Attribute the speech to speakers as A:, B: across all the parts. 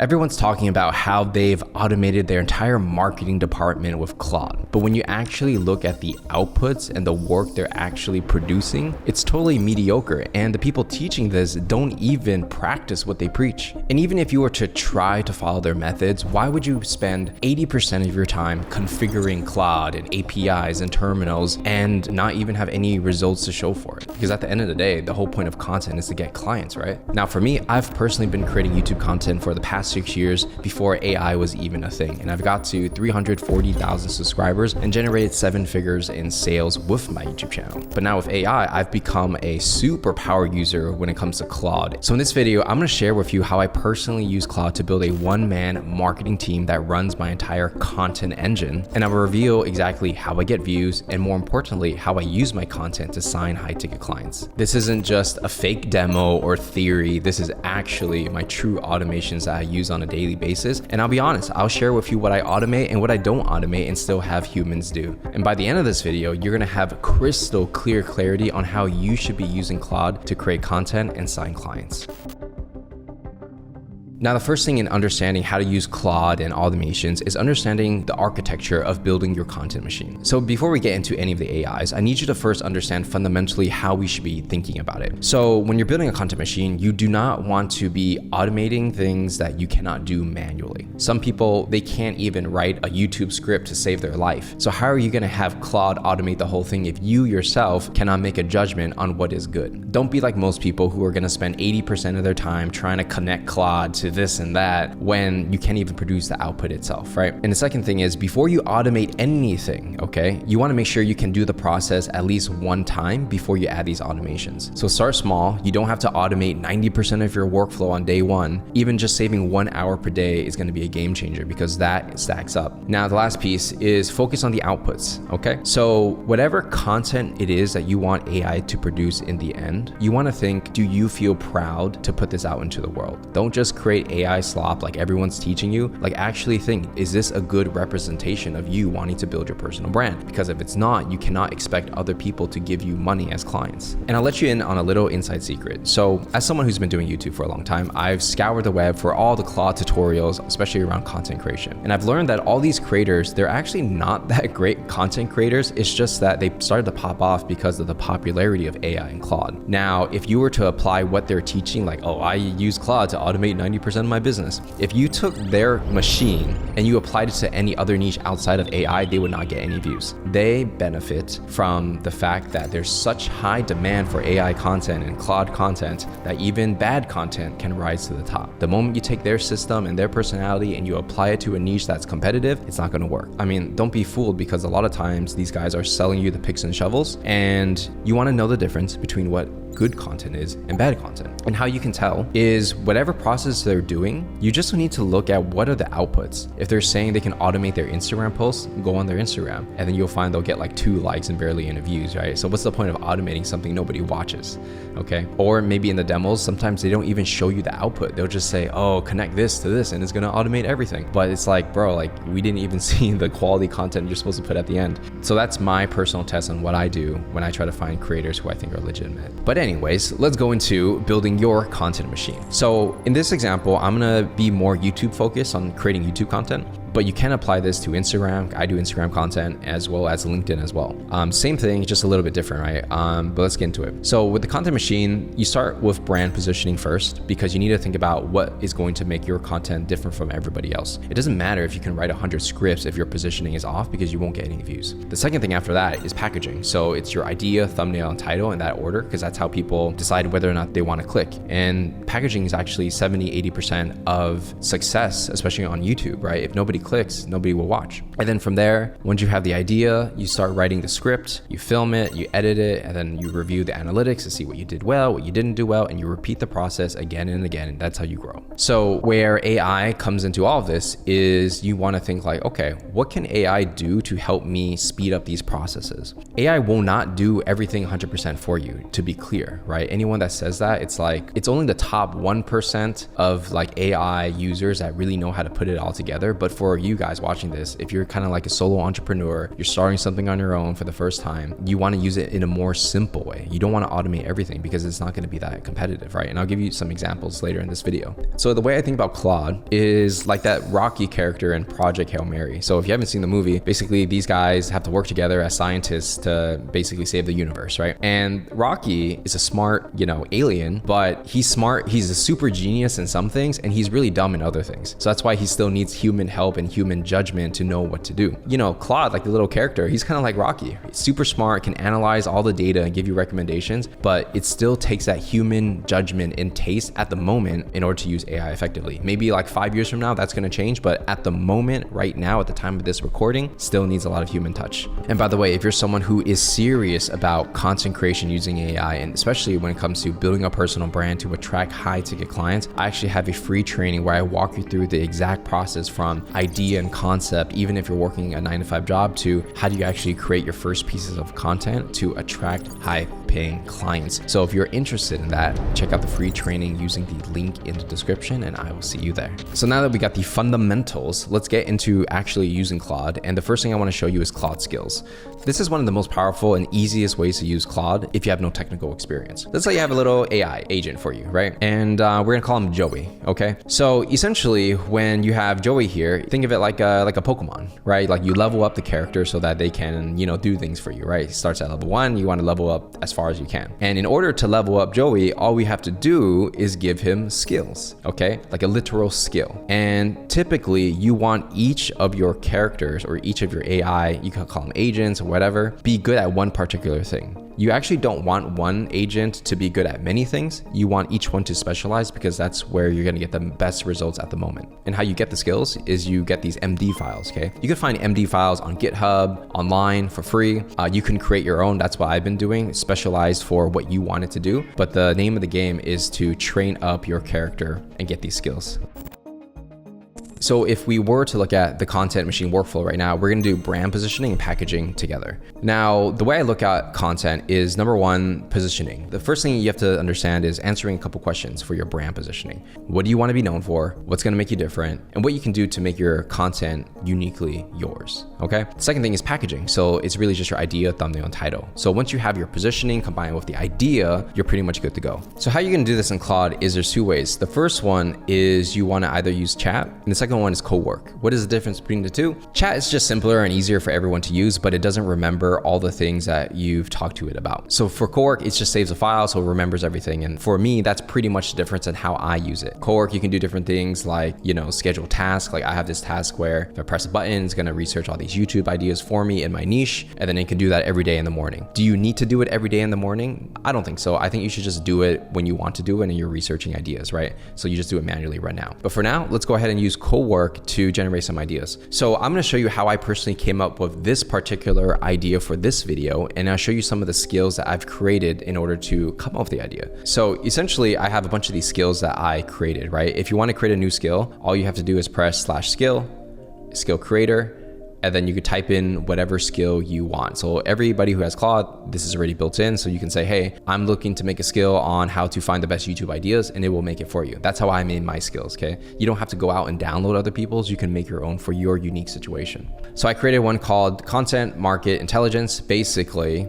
A: everyone's talking about how they've automated their entire marketing department with Claude. But when you actually look at the outputs and the work they're actually producing, it's totally mediocre. And the people teaching this don't even practice what they preach. And even if you were to try to follow their methods, why would you spend 80% of your time configuring Claude and APIs and terminals and not even have any results to show for it? Because at the end of the day, the whole point of content is to get clients, right? Now for me, I've personally been creating YouTube content for the past 6 years before AI was even a thing. And I've got to 340,000 subscribers and generated 7 figures in sales with my YouTube channel. But now with AI, I've become a super power user when it comes to Claude. So in this video, I'm gonna share with you how I personally use Claude to build a one-man marketing team that runs my entire content engine. And I will reveal exactly how I get views and, more importantly, how I use my content to sign high-ticket clients. This isn't just a fake demo or theory. This is actually my true automations that I use on a daily basis. And I'll be honest, I'll share with you what I automate and what I don't automate and still have humans do. And by the end of this video, you're gonna have crystal clear clarity on how you should be using Claude to create content and sign clients. Now, the first thing in understanding how to use Claude and automations is understanding the architecture of building your content machine. So before we get into any of the AIs, I need you to first understand fundamentally how we should be thinking about it. So when you're building a content machine, you do not want to be automating things that you cannot do manually. Some people, they can't even write a YouTube script to save their life. So how are you gonna have Claude automate the whole thing if you yourself cannot make a judgment on what is good? Don't be like most people who are gonna spend 80% of their time trying to connect Claude to this and that when you can't even produce the output itself, right? And the second thing is, before you automate anything, okay, you wanna make sure you can do the process at least one time before you add these automations. So start small. You don't have to automate 90% of your workflow on day one. Even just saving 1 hour per day is gonna be a game changer because that stacks up. Now, the last piece is focus on the outputs, okay? So whatever content it is that you want AI to produce in the end, you wanna think, do you feel proud to put this out into the world? Don't just create AI slop like everyone's teaching you. Like, actually think, is this a good representation of you wanting to build your personal brand? Because if it's not, you cannot expect other people to give you money as clients. And I'll let you in on a little inside secret. So as someone who's been doing YouTube for a long time, I've scoured the web for all the Claude tutorials, especially around content creation. And I've learned that all these creators, they're actually not that great content creators. It's just that they started to pop off because of the popularity of AI and Claude. Now, if you were to apply what they're teaching, like, oh, I use Claude to automate 90% of my business. If you took their machine and you applied it to any other niche outside of AI, they would not get any views. They benefit from the fact that there's such high demand for AI content and Claude content that even bad content can rise to the top. The moment you take their system and their personality and you apply it to a niche that's competitive, it's not gonna work. I mean, don't be fooled, because a lot of times these guys are selling you the picks and shovels, and you wanna know the difference between what good content is and bad content. And how you can tell is whatever process they're doing, you just need to look at what are the outputs. If they're saying they can automate their Instagram posts, go on their Instagram, and then you'll find they'll get like 2 likes and barely any views, right? So what's the point of automating something nobody watches, okay? Or maybe in the demos, sometimes they don't even show you the output. They'll just say, oh, connect this to this, and it's gonna automate everything. But it's like, bro, like, we didn't even see the quality content you're supposed to put at the end. So that's my personal test on what I do when I try to find creators who I think are legitimate. But anyways, let's go into building your content machine. So in this example, I'm gonna be more YouTube focused on creating YouTube content, but you can apply this to Instagram. I do Instagram content as well as LinkedIn as well. Same thing, just a little bit different, right? But let's get into it. So with the content machine, you start with brand positioning first, because you need to think about what is going to make your content different from everybody else. It doesn't matter if you can write 100 scripts if your positioning is off, because you won't get any views. The second thing after that is packaging. So it's your idea, thumbnail, and title in that order, because that's how people decide whether or not they want to click. And packaging is actually 70-80% of success, especially on YouTube, right? If nobody clicks, nobody will watch. And then from there, once you have the idea, you start writing the script, you film it, you edit it, and then you review the analytics to see what you did well, what you didn't do well, and you repeat the process again and again, and that's how you grow. So where AI comes into all of this is you want to think like, okay, what can AI do to help me speed up these processes? AI will not do everything 100% for you, to be clear, right? Anyone that says that, it's like, it's only the top 1% of like AI users that really know how to put it all together. But for for you guys watching this, if you're kind of like a solo entrepreneur, you're starting something on your own for the first time, you want to use it in a more simple way. You don't want to automate everything because it's not going to be that competitive, right? And I'll give you some examples later in this video. So the way I think about Claude is like that Rocky character in Project Hail Mary. So if you haven't seen the movie, basically these guys have to work together as scientists to basically save the universe, right? And Rocky is a smart, alien, but he's smart. He's a super genius in some things and he's really dumb in other things. So that's why he still needs human help and human judgment to know what to do. Claude, like the little character, he's kind of like Rocky. He's super smart, can analyze all the data and give you recommendations, but it still takes that human judgment and taste at the moment in order to use AI effectively. Maybe like 5 years from now, that's going to change, but at the moment, right now, at the time of this recording, still needs a lot of human touch. And by the way, if you're someone who is serious about content creation using AI, and especially when it comes to building a personal brand to attract high ticket clients, I actually have a free training where I walk you through the exact process from idea and concept, even if you're working a 9-to-5 job, to how do you actually create your first pieces of content to attract high paying clients. So if you're interested in that, check out the free training using the link in the description and I will see you there. So now that we got the fundamentals, let's get into actually using Claude. And the first thing I want to show you is Claude skills. This is one of the most powerful and easiest ways to use Claude if you have no technical experience. Let's say you have a little AI agent for you, right? And we're gonna call him Joey, okay? So essentially, when you have Joey here, think of it like a Pokemon, right? Like you level up the character so that they can, do things for you, right? It starts at level 1, you want to level up as far as you can. And in order to level up Joey, all we have to do is give him skills, okay? Like a literal skill. And typically, you want each of your characters or each of your AI, you can call them agents or whatever, be good at one particular thing. You actually don't want one agent to be good at many things. You want each one to specialize because that's where you're gonna get the best results at the moment. And how you get the skills is you get these MD files, okay? You can find MD files on GitHub, online for free. You can create your own. That's what I've been doing, specialized for what you want it to do. But the name of the game is to train up your character and get these skills. So if we were to look at the content machine workflow right now, we're gonna do brand positioning and packaging together. Now, the way I look at content is number one, positioning. The first thing you have to understand is answering a couple questions for your brand positioning. What do you wanna be known for? What's gonna make you different? And what you can do to make your content uniquely yours, okay? The second thing is packaging. So it's really just your idea, thumbnail, and title. So once you have your positioning combined with the idea, you're pretty much good to go. So how you're gonna do this in Claude is there's two ways. The first one is you wanna either use chat, and the second one is co-work. What is the difference between the two? Chat is just simpler and easier for everyone to use, but it doesn't remember all the things that you've talked to it about. So for co-work, it just saves a file, so it remembers everything. And for me, that's pretty much the difference in how I use it. Co-work, you can do different things like, schedule tasks. Like I have this task where if I press a button, it's gonna research all these YouTube ideas for me in my niche, and then it can do that every day in the morning. Do you need to do it every day in the morning? I don't think so. I think you should just do it when you want to do it and you're researching ideas, right? So you just do it manually right now. But for now, let's go ahead and use co-work to generate some ideas. So I'm gonna show you how I personally came up with this particular idea for this video, and I'll show you some of the skills that I've created in order to come up with the idea. So essentially, I have a bunch of these skills that I created, right? If you wanna create a new skill, all you have to do is press /skill, skill creator, and then you could type in whatever skill you want. So everybody who has Claude, this is already built in. So you can say, hey, I'm looking to make a skill on how to find the best YouTube ideas, and it will make it for you. That's how I made my skills, okay? You don't have to go out and download other people's. You can make your own for your unique situation. So I created one called Content Market Intelligence. Basically,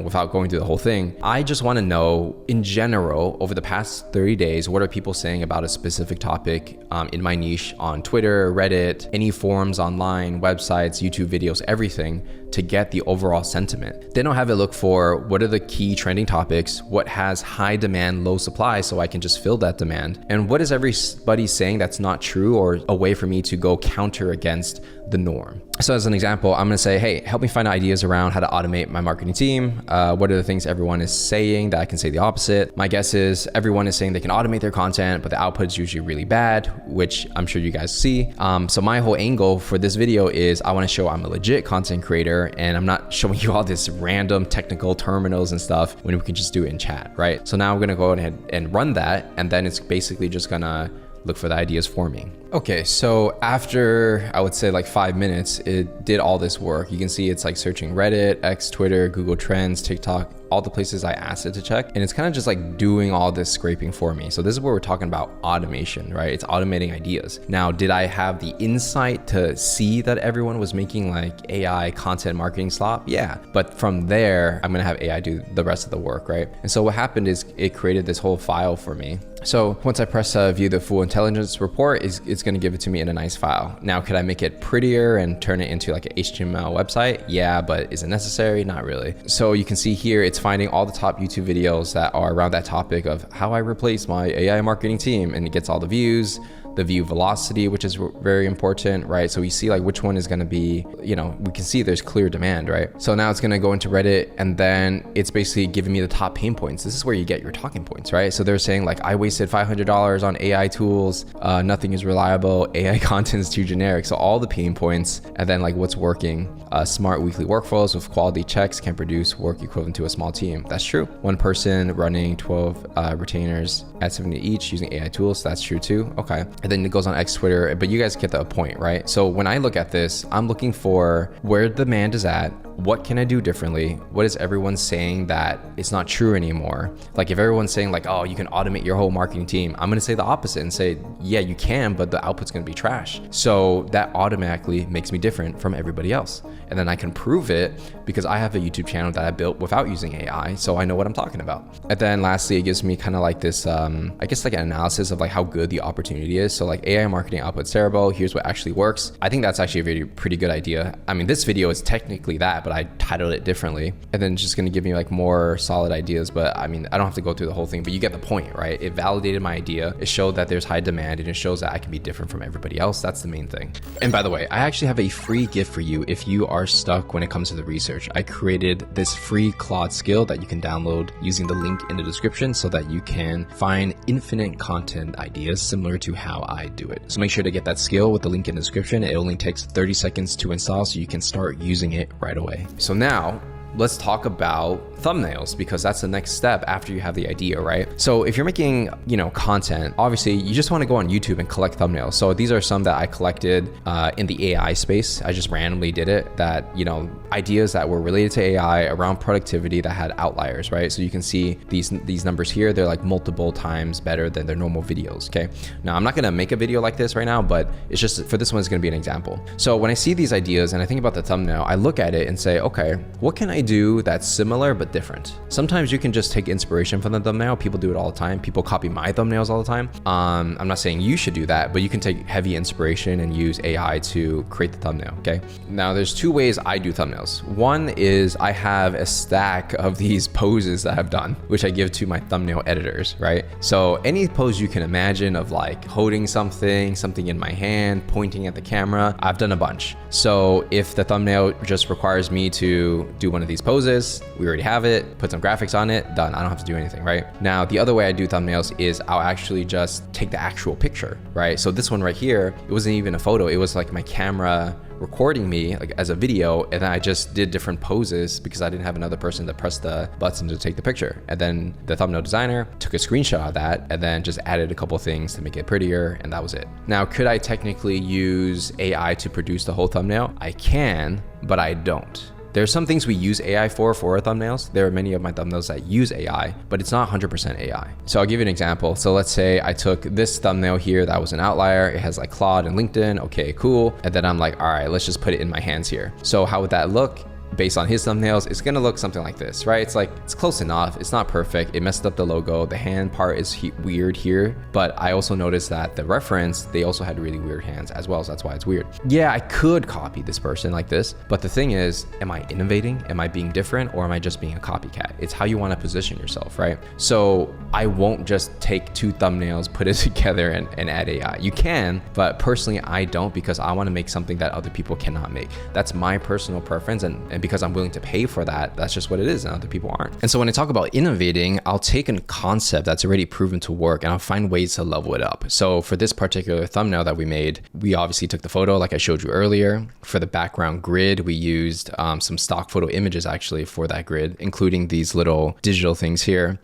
A: without going through the whole thing, I just want to know in general, over the past 30 days, what are people saying about a specific topic in my niche on Twitter, Reddit, any forums online, websites, YouTube videos, everything, to get the overall sentiment. Then I'll have it look for what are the key trending topics, what has high demand, low supply, so I can just fill that demand, and what is everybody saying that's not true, or a way for me to go counter against the norm. So as an example, I'm gonna say, hey, help me find ideas around how to automate my marketing team. What are the things everyone is saying that I can say the opposite? My guess is everyone is saying they can automate their content, but the output is usually really bad, which I'm sure you guys see. So my whole angle for this video is I wanna show I'm a legit content creator, and I'm not showing you all this random technical terminals and stuff when we can just do it in chat, right? So now I'm gonna go ahead and run that, and then it's basically just gonna look for the ideas for me. Okay, so after I would say like 5 minutes, it did all this work. You can see it's like searching Reddit, X, Twitter, Google Trends, TikTok, all the places I asked it to check. And it's kind of just like doing all this scraping for me. So this is where we're talking about automation, right? It's automating ideas. Now, did I have the insight to see that everyone was making like AI content marketing slop? Yeah. But from there, I'm gonna have AI do the rest of the work, right? And so what happened is it created this whole file for me. So once I press view the full intelligence report, it's going to give it to me in a nice file. Now, could I make it prettier and turn it into like an HTML website? Yeah, but is it necessary? Not really. So you can see here, it's finding all the top YouTube videos that are around that topic of how I replace my AI marketing team, and it gets all the views, the view velocity, which is very important, right? So we see like which one is going to be, we can see there's clear demand, right? So now it's going to go into Reddit, and then it's basically giving me the top pain points. This is where you get your talking points, right? So they're saying like, I wasted $500 on AI tools, nothing is reliable, AI content is too generic. So all the pain points, and then like what's working. Smart weekly workflows with quality checks can produce work equivalent to a small team. That's true. One person running 12 retainers at 70 each using AI tools. That's true too. Okay. And then it goes on X, Twitter, but you guys get the point, right? So when I look at this, I'm looking for where the demand is at. What can I do differently? What is everyone saying that it's not true anymore? Like if everyone's saying like, oh, you can automate your whole marketing team, I'm gonna say the opposite and say, yeah, you can, but the output's gonna be trash. So that automatically makes me different from everybody else. And then I can prove it because I have a YouTube channel that I built without using AI, so I know what I'm talking about. And then lastly, it gives me kind of like this, I guess like an analysis of like how good the opportunity is. So like AI marketing output's terrible, here's what actually works. I think that's actually a pretty good idea. I mean, this video is technically that, but I titled it differently. And then it's just gonna give me like more solid ideas, but I mean, I don't have to go through the whole thing, but you get the point, right? It validated my idea. It showed that there's high demand, and it shows that I can be different from everybody else. That's the main thing. And by the way, I actually have a free gift for you if you are stuck when it comes to the research. I created this free Claude skill that you can download using the link in the description so that you can find infinite content ideas similar to how I do it. So make sure to get that skill with the link in the description. It only takes 30 seconds to install, so you can start using it right away. So now let's talk about thumbnails, because that's the next step after you have the idea, right? So if you're making, content, obviously you just want to go on YouTube and collect thumbnails. So these are some that I collected in the AI space. I just randomly did it, that, ideas that were related to AI around productivity that had outliers, right? So you can see these numbers here, they're like multiple times better than their normal videos, okay? Now I'm not gonna make a video like this right now, but it's just, for this one, it's gonna be an example. So when I see these ideas and I think about the thumbnail, I look at it and say, okay, what can I do that's similar but different? Sometimes you can just take inspiration from the thumbnail. People do it all the time. People copy my thumbnails all the time. I'm not saying you should do that, but you can take heavy inspiration and use AI to create the thumbnail, okay? Now there's two ways I do thumbnails. One is I have a stack of these poses that I've done, which I give to my thumbnail editors, right? So any pose you can imagine of like holding something in my hand, pointing at the camera, I've done a bunch. So if the thumbnail just requires me to do one of these poses, we already have it, put some graphics on it, done. I don't have to do anything, right? Now, the other way I do thumbnails is I'll actually just take the actual picture, right? So this one right here, it wasn't even a photo. It was like my camera recording me like as a video, and then I just did different poses because I didn't have another person to press the button to take the picture. And then the thumbnail designer took a screenshot of that and then just added a couple things to make it prettier, and that was it. Now, could I technically use AI to produce the whole thumbnail? I can, but I don't. There's some things we use AI for our thumbnails. There are many of my thumbnails that use AI, but it's not 100% AI. So I'll give you an example. So let's say I took this thumbnail here that was an outlier. It has like Claude and LinkedIn. Okay, cool. And then I'm like, all right, let's just put it in my hands here. So how would that look? Based on his thumbnails, it's gonna look something like this, right? It's like, it's close enough. It's not perfect. It messed up the logo. The hand part is weird here, but I also noticed that the reference, they also had really weird hands as well, so that's why it's weird. Yeah, I could copy this person like this, but the thing is, am I innovating? Am I being different, or am I just being a copycat? It's how you wanna position yourself, right? So I won't just take two thumbnails, put it together and add AI. You can, but personally I don't, because I wanna make something that other people cannot make. That's my personal preference, and because I'm willing to pay for that, that's just what it is, and other people aren't. And so when I talk about innovating, I'll take a concept that's already proven to work and I'll find ways to level it up. So for this particular thumbnail that we made, we obviously took the photo like I showed you earlier. For the background grid, we used some stock photo images actually for that grid, including these little digital things here.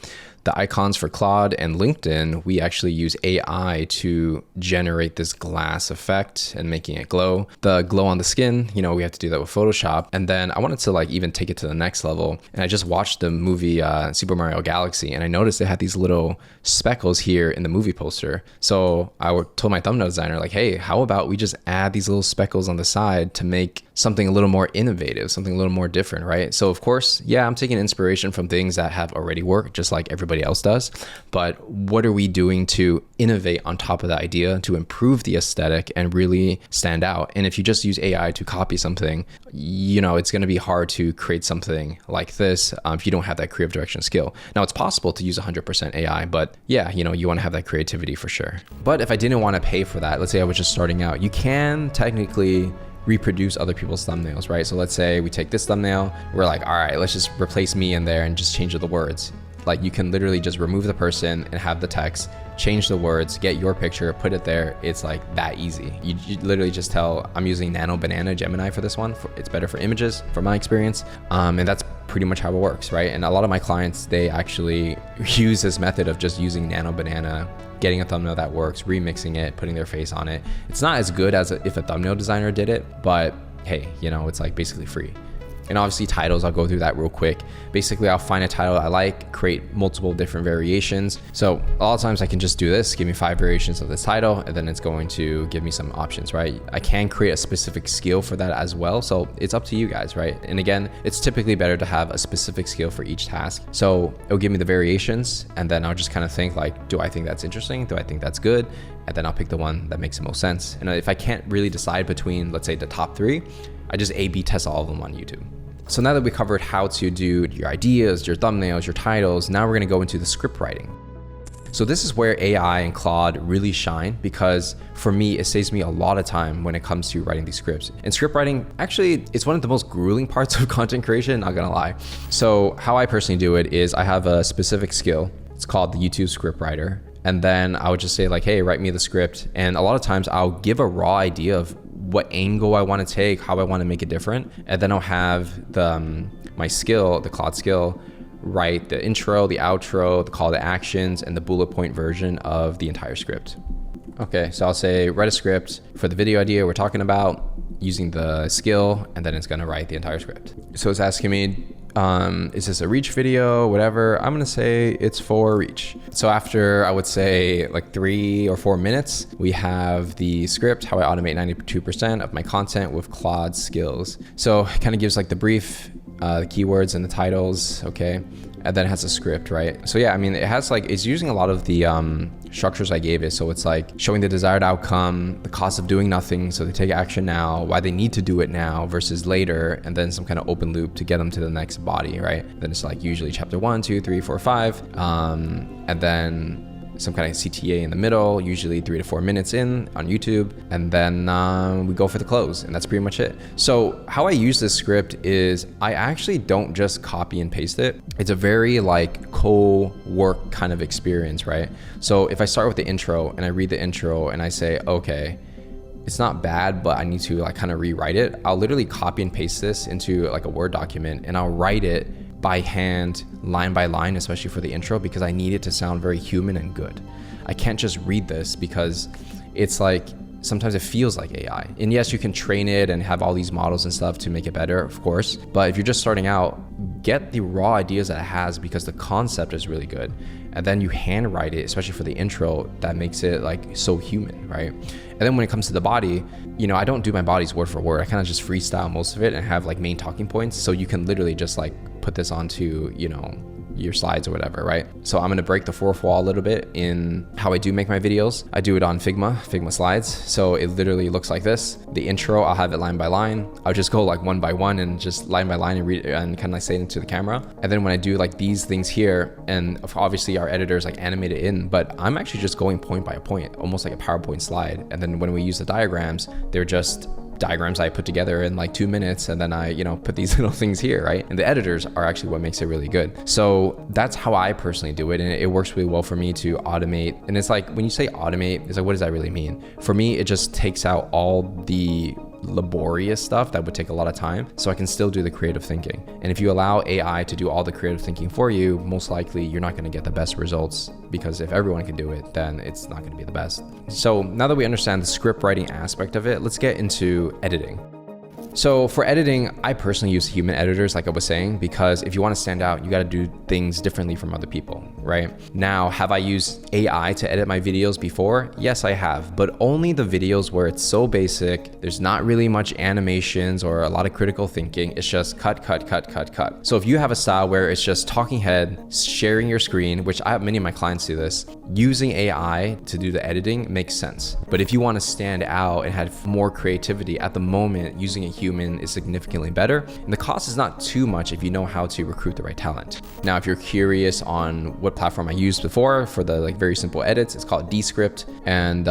A: the icons for Claude and LinkedIn, we actually use AI to generate this glass effect and making it glow. The glow on the skin, we have to do that with Photoshop. And then I wanted to like even take it to the next level. And I just watched the movie Super Mario Galaxy, and I noticed it had these little speckles here in the movie poster. So I told my thumbnail designer like, hey, how about we just add these little speckles on the side to make something a little more innovative, something a little more different, right? So of course, yeah, I'm taking inspiration from things that have already worked, just like everybody else does. But what are we doing to innovate on top of the idea to improve the aesthetic and really stand out? And if you just use AI to copy something, it's going to be hard to create something like this if you don't have that creative direction skill. Now, it's possible to use 100% AI, but yeah, you want to have that creativity for sure. But if I didn't want to pay for that, let's say I was just starting out, you can technically reproduce other people's thumbnails, right? So let's say we take this thumbnail, we're like, all right, let's just replace me in there and just change the words. Like you can literally just remove the person and have the text, change the words, get your picture, put it there. It's like that easy. You literally just tell, I'm using Nano Banana Gemini for this one. It's better for images from my experience. And that's pretty much how it works, right? And a lot of my clients, they actually use this method of just using Nano Banana, getting a thumbnail that works, remixing it, putting their face on it. It's not as good as if a thumbnail designer did it, but hey, it's like basically free. And obviously titles, I'll go through that real quick. Basically, I'll find a title I like, create multiple different variations. So a lot of times I can just do this, give me 5 variations of this title, and then it's going to give me some options, right? I can create a specific skill for that as well. So it's up to you guys, right? And again, it's typically better to have a specific skill for each task. So it'll give me the variations, and then I'll just kind of think like, do I think that's interesting? Do I think that's good? And then I'll pick the one that makes the most sense. And if I can't really decide between, let's say, the top 3, I just A/B test all of them on YouTube. So now that we covered how to do your ideas, your thumbnails, your titles, now we're gonna go into the script writing. So this is where AI and Claude really shine, because for me, it saves me a lot of time when it comes to writing these scripts. And script writing, actually, it's one of the most grueling parts of content creation, not gonna lie. So how I personally do it is I have a specific skill. It's called the YouTube script writer. And then I would just say like, hey, write me the script. And a lot of times I'll give a raw idea of what angle I want to take, how I want to make it different. And then I'll have my skill, the Claude skill, write the intro, the outro, the call to actions, and the bullet point version of the entire script. Okay, so I'll say write a script for the video idea we're talking about using the skill, and then it's gonna write the entire script. So it's asking me, is this a reach video, whatever? I'm gonna say it's for reach. So after I would say like 3 or 4 minutes, we have the script, how I automate 92% of my content with Claude skills. So it kind of gives like the brief, the keywords and the titles, okay? And then it has a script, right? So yeah, I mean, it has like, it's using a lot of the structures I gave it. So it's like showing the desired outcome, the cost of doing nothing, so they take action now, why they need to do it now versus later, and then some kind of open loop to get them to the next body, right? Then it's like usually chapter 1, 2, 3, 4, 5, and then some kind of CTA in the middle, usually 3 to 4 minutes in on YouTube, and then we go for the close, and that's pretty much it. So how I use this script is I actually don't just copy and paste it. It's a very like co-work kind of experience, right? So if I start with the intro and I read the intro and I say, okay, it's not bad, but I need to like kind of rewrite it, I'll literally copy and paste this into like a Word document, and I'll write it by hand, line by line, especially for the intro, because I need it to sound very human and good. I can't just read this because it's like, sometimes it feels like AI. And yes, you can train it and have all these models and stuff to make it better, of course. But if you're just starting out, get the raw ideas that it has, because the concept is really good. And then you handwrite it, especially for the intro, that makes it like so human, right? And then when it comes to the body, I don't do my bodies word for word. I kind of just freestyle most of it and have like main talking points. So you can literally just like put this onto, your slides or whatever, right? So I'm gonna break the fourth wall a little bit in how I do make my videos. I do it on Figma slides. So it literally looks like this. The intro, I'll have it line by line. I'll just go like one by one and just line by line and read and kind of like say it into the camera. And then when I do like these things here, and obviously our editors like animate it in, but I'm actually just going point by point, almost like a PowerPoint slide. And then when we use the diagrams, they're just diagrams I put together in like 2 minutes, and then I, put these little things here, right? And the editors are actually what makes it really good. So that's how I personally do it, and it works really well for me to automate. And it's like, when you say automate, it's like, what does that really mean? For me, it just takes out all the laborious stuff that would take a lot of time, so I can still do the creative thinking. And if you allow AI to do all the creative thinking for you, most likely you're not going to get the best results, because if everyone can do it, then it's not going to be the best. So now that we understand the script writing aspect of it, let's get into editing. So for editing, I personally use human editors, like I was saying, because if you want to stand out, you got to do things differently from other people, right? Now, have I used AI to edit my videos before? Yes, I have, but only the videos where it's so basic, there's not really much animations or a lot of critical thinking. It's just cut, cut, cut, cut, cut. So if you have a style where it's just talking head, sharing your screen, which I have many of my clients do this, using AI to do the editing makes sense. But if you want to stand out and have more creativity at the moment, using a human is significantly better. And the cost is not too much if you know how to recruit the right talent. Now, if you're curious on what platform I used before for the very simple edits, it's called Descript. And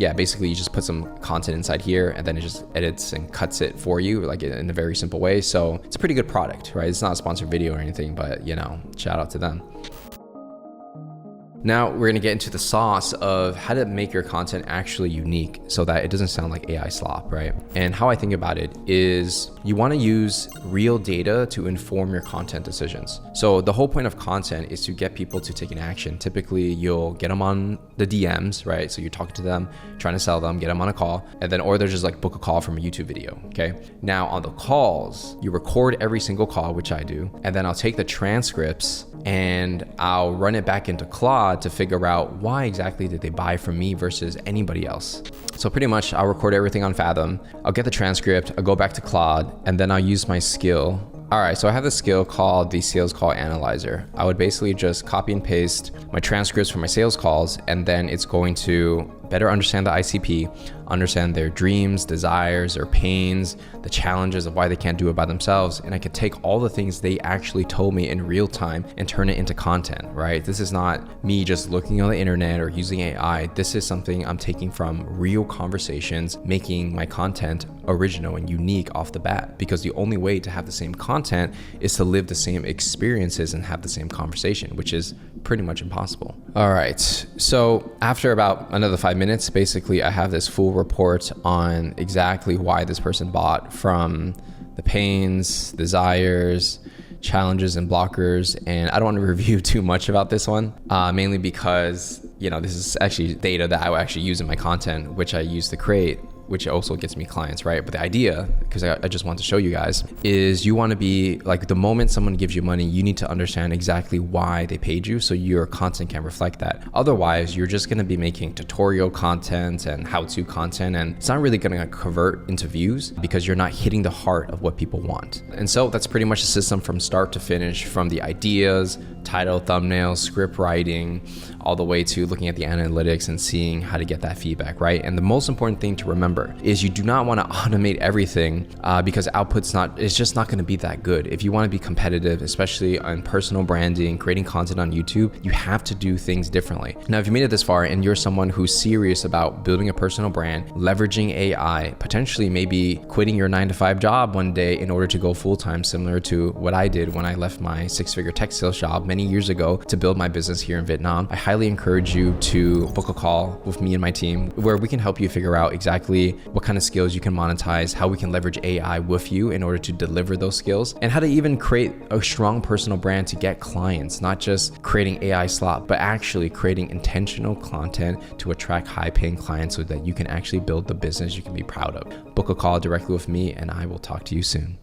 A: yeah, basically you just put some content inside here and then it just edits and cuts it for you in a very simple way. So it's a pretty good product, right? It's not a sponsored video or anything, but shout out to them. Now we're gonna get into the sauce of how to make your content actually unique so that it doesn't sound like AI slop, right? And how I think about it is you wanna use real data to inform your content decisions. So the whole point of content is to get people to take an action. Typically you'll get them on the DMs, right? So you're talking to them, trying to sell them, get them on a call, and then, or they're just book a call from a YouTube video, okay? Now on the calls, you record every single call, which I do, and then I'll take the transcripts and I'll run it back into Claude to figure out why exactly did they buy from me versus anybody else. So pretty much I'll record everything on Fathom, I'll get the transcript, I'll go back to Claude, and then I'll use my skill. All right, so I have this skill called the sales call analyzer. I would basically just copy and paste my transcripts from my sales calls, and then it's going to better understand the ICP, understand their dreams, desires, their pains, the challenges of why they can't do it by themselves. And I could take all the things they actually told me in real time and turn it into content, right? This is not me just looking on the internet or using AI. This is something I'm taking from real conversations, making my content original and unique off the bat, because the only way to have the same content is to live the same experiences and have the same conversation, which is pretty much impossible. All right, so after about another 5 minutes, basically I have this full report on exactly why this person bought, from the pains, desires, challenges, and blockers. And I don't want to review too much about this one, mainly because this is actually data that I will actually use in my content, which I use to create, which also gets me clients, right? But the idea, because I just want to show you guys, is you want to be the moment someone gives you money, you need to understand exactly why they paid you, so your content can reflect that. Otherwise, you're just going to be making tutorial content and how-to content, and it's not really going to convert into views because you're not hitting the heart of what people want. And so that's pretty much the system from start to finish, from the ideas, title, thumbnail, script writing, all the way to looking at the analytics and seeing how to get that feedback, right? And the most important thing to remember is you do not want to automate everything because it's just not going to be that good. If you want to be competitive, especially on personal branding, creating content on YouTube, you have to do things differently. Now, if you made it this far and you're someone who's serious about building a personal brand, leveraging AI, potentially maybe quitting your 9-to-5 job one day in order to go full-time, similar to what I did when I left my 6-figure tech sales job many years ago to build my business here in Vietnam, I highly encourage you to book a call with me and my team where we can help you figure out exactly what kind of skills you can monetize, how we can leverage AI with you in order to deliver those skills, and how to even create a strong personal brand to get clients, not just creating AI slop, but actually creating intentional content to attract high-paying clients so that you can actually build the business you can be proud of. Book a call directly with me and I will talk to you soon.